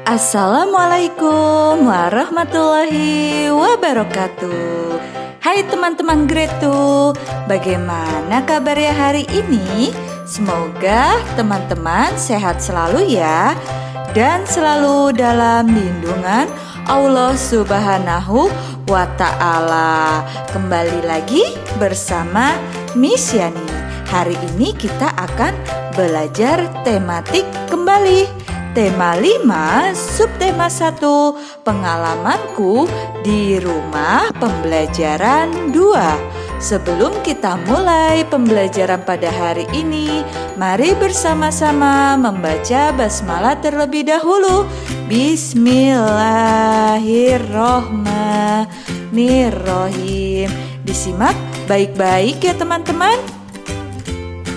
Assalamualaikum warahmatullahi wabarakatuh. Hai teman-teman Gretu, bagaimana kabarnya hari ini? Semoga teman-teman sehat selalu ya, dan selalu dalam lindungan Allah Subhanahu wa Ta'ala. Kembali lagi bersama Miss Yani. Hari ini kita akan belajar tematik kembali. Tema 5, subtema 1, pengalamanku di rumah pembelajaran 2. Sebelum kita mulai pembelajaran pada hari ini, mari bersama-sama membaca basmalah terlebih dahulu. Bismillahirrohmanirrohim. Disimak baik-baik ya teman-teman.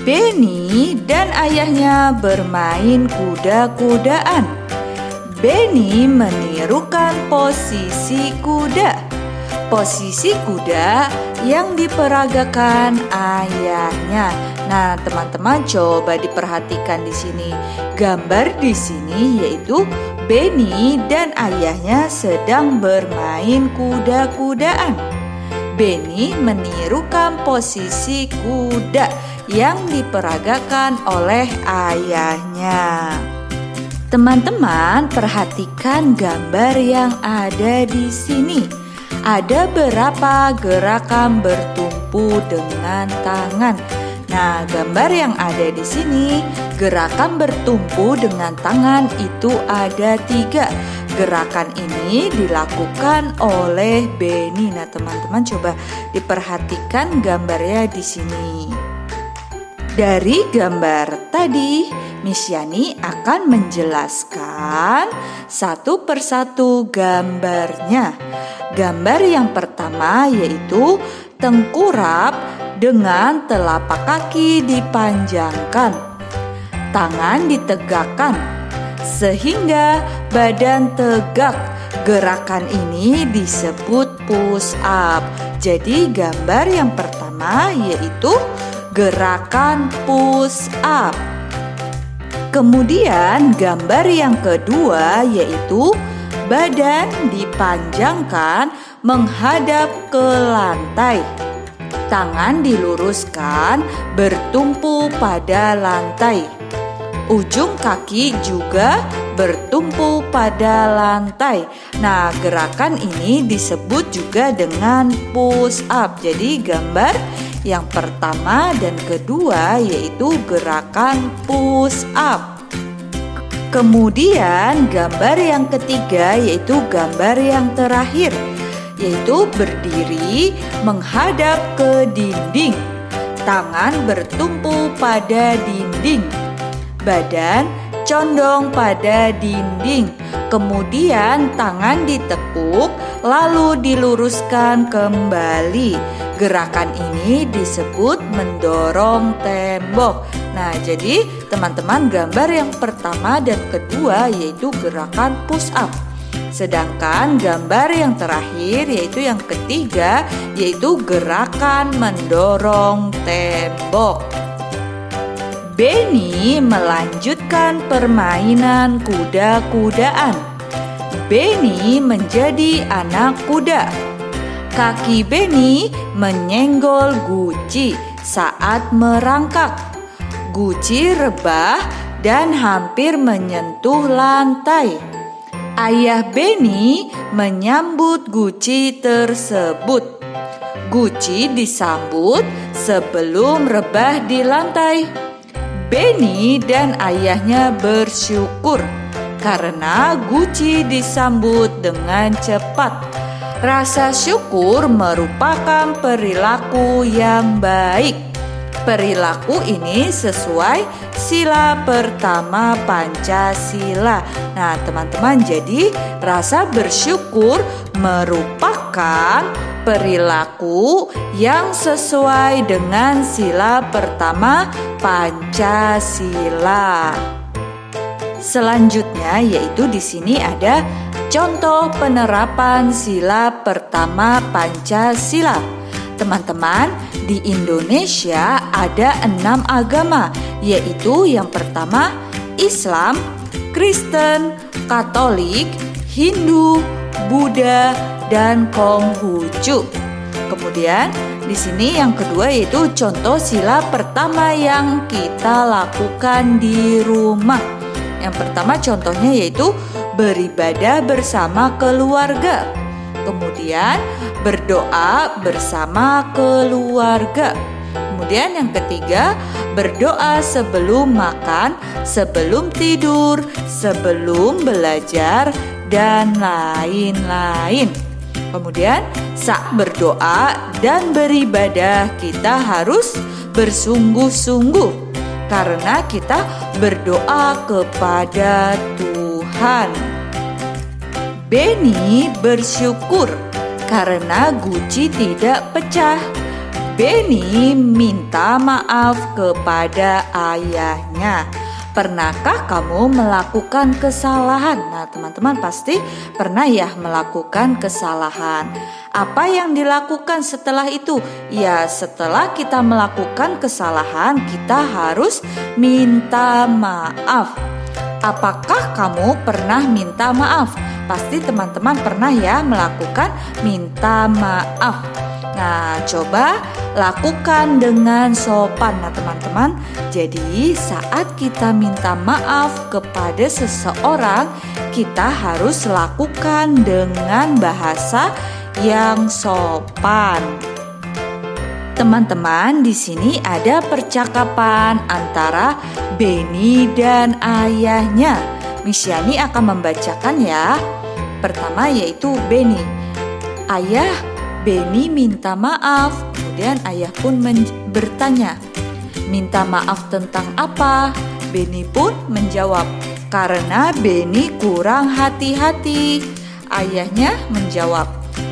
Benny dan ayahnya bermain kuda-kudaan. Benny menirukan posisi kuda. Posisi kuda yang diperagakan ayahnya. Nah, teman-teman coba diperhatikan di sini. Gambar di sini yaitu Benny dan ayahnya sedang bermain kuda-kudaan. Benny menirukan posisi kuda yang diperagakan oleh ayahnya. Teman-teman, perhatikan gambar yang ada di sini. Ada berapa gerakan bertumpu dengan tangan. Nah, gambar yang ada di sini, gerakan bertumpu dengan tangan itu ada 3. Gerakan ini dilakukan oleh Benny. Nah, teman-teman coba diperhatikan gambarnya di sini. Dari gambar tadi, Miss Yani akan menjelaskan satu persatu gambarnya. Gambar yang pertama yaitu tengkurap dengan telapak kaki dipanjangkan, tangan ditegakkan sehingga badan tegak. Gerakan ini disebut push up. Jadi gambar yang pertama yaitu gerakan push up. Kemudian gambar yang kedua yaitu badan dipanjangkan menghadap ke lantai. Tangan diluruskan bertumpu pada lantai. Ujung kaki juga bertumpu pada lantai. Nah, gerakan ini disebut juga dengan push up. Jadi gambar yang pertama dan kedua yaitu gerakan push up. Kemudian gambar yang ketiga yaitu gambar yang terakhir, yaitu berdiri menghadap ke dinding. Tangan bertumpu pada dinding. Badan condong pada dinding. Kemudian tangan ditekuk lalu diluruskan kembali. Gerakan ini disebut mendorong tembok. Nah, jadi teman-teman gambar yang pertama dan kedua yaitu gerakan push up. Sedangkan gambar yang terakhir yaitu yang ketiga yaitu gerakan mendorong tembok. Benny melanjutkan permainan kuda-kudaan. Benny menjadi anak kuda. Kaki Benny menyenggol guci saat merangkak. Guci rebah dan hampir menyentuh lantai. Ayah Benny menyambut guci tersebut. Guci disambut sebelum rebah di lantai. Benny dan ayahnya bersyukur karena guci disambut dengan cepat. Rasa syukur merupakan perilaku yang baik. Perilaku ini sesuai sila pertama Pancasila. Nah, teman-teman, jadi rasa bersyukur merupakan perilaku yang sesuai dengan sila pertama Pancasila. Selanjutnya yaitu di sini ada contoh penerapan sila pertama Pancasila. Teman-teman, di Indonesia ada 6 agama, yaitu yang pertama Islam, Kristen, Katolik, Hindu, Buddha, dan Konghucu. Kemudian di sini yang kedua yaitu contoh sila pertama yang kita lakukan di rumah. Yang pertama contohnya yaitu beribadah bersama keluarga. Kemudian berdoa bersama keluarga. Kemudian yang ketiga, berdoa sebelum makan, sebelum tidur, sebelum belajar, dan lain-lain. Kemudian saat berdoa dan beribadah kita harus bersungguh-sungguh karena kita berdoa kepada Tuhan. Benny bersyukur karena guci tidak pecah. Benny minta maaf kepada ayahnya. Pernahkah kamu melakukan kesalahan? Nah, teman-teman pasti pernah ya melakukan kesalahan. Apa yang dilakukan setelah itu? Ya, setelah kita melakukan kesalahan, kita harus minta maaf. Apakah kamu pernah minta maaf? Pasti teman-teman pernah ya melakukan minta maaf. Nah, coba lakukan dengan sopan. Nah, teman-teman, jadi saat kita minta maaf kepada seseorang, kita harus lakukan dengan bahasa yang sopan. Teman-teman, di sini ada percakapan antara Benny dan ayahnya. Miss Yani akan membacakan ya. Pertama yaitu Benny. Ayah, Benny minta maaf. Kemudian ayah pun bertanya, minta maaf tentang apa? Benny pun menjawab, karena Benny kurang hati-hati. Ayahnya menjawab,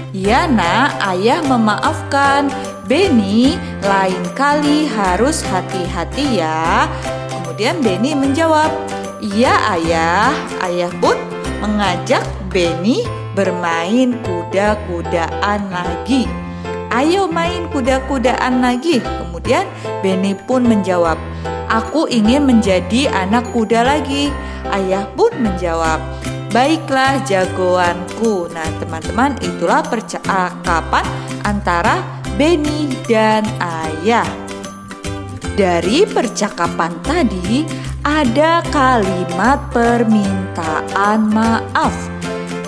ya nak, ayah memaafkan. Benny lain kali harus hati-hati ya. Kemudian Benny menjawab, iya ayah. Ayah pun mengajak Benny bermain kuda-kudaan lagi. Ayo main kuda-kudaan lagi. Kemudian Benny pun menjawab, aku ingin menjadi anak kuda lagi. Ayah pun menjawab, baiklah jagoanku. Nah, teman-teman, itulah percakapan antara Benny dan ayah. Dari percakapan tadi ada kalimat permintaan maaf.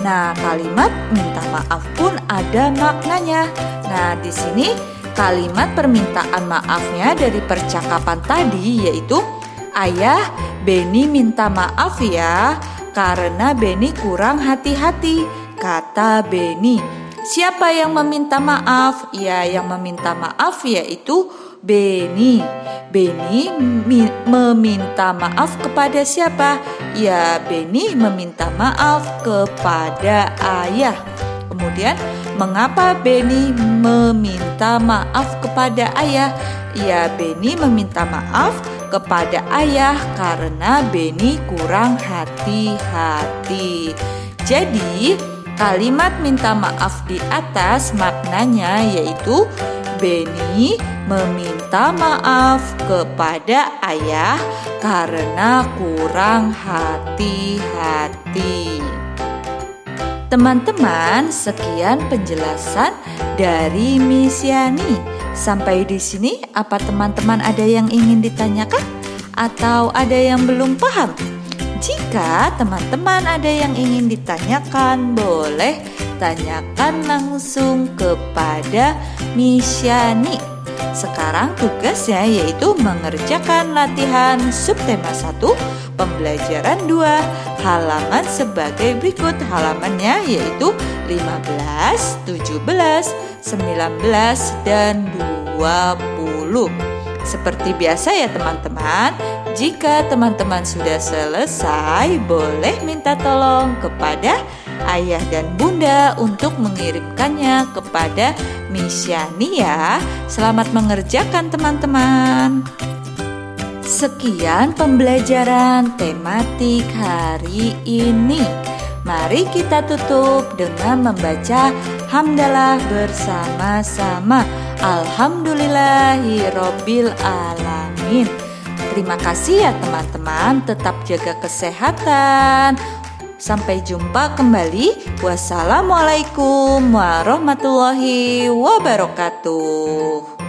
Nah, kalimat minta maaf pun ada maknanya. Nah, di sini kalimat permintaan maafnya dari percakapan tadi yaitu, ayah, Benny minta maaf ya karena Benny kurang hati-hati, kata Benny. Siapa yang meminta maaf? Ya, yang meminta maaf yaitu Benny. Benny meminta maaf kepada siapa? Ya, Benny meminta maaf kepada ayah. Kemudian, mengapa Benny meminta maaf kepada ayah? Ya, Benny meminta maaf kepada ayah karena Benny kurang hati-hati. Jadi, kalimat minta maaf di atas maknanya yaitu Benny meminta maaf kepada ayah karena kurang hati-hati. Teman-teman, sekian penjelasan dari Miss Yani. Sampai di sini, apa teman-teman ada yang ingin ditanyakan atau ada yang belum paham? Jika teman-teman ada yang ingin ditanyakan, boleh tanyakan langsung kepada Miss Yani. Sekarang tugasnya yaitu mengerjakan latihan subtema 1 pembelajaran 2 halaman sebagai berikut. Halamannya yaitu 15, 17, 19, dan 20. Seperti biasa ya teman-teman, jika teman-teman sudah selesai, boleh minta tolong kepada ayah dan bunda untuk mengirimkannya kepada Miss Yani ya. Selamat mengerjakan teman-teman. Sekian pembelajaran tematik hari ini. Mari kita tutup dengan membaca hamdalah bersama-sama. Alhamdulillahirobbil alamin. Terima kasih ya teman-teman. Tetap jaga kesehatan. Sampai jumpa kembali. Wassalamualaikum warahmatullahi wabarakatuh.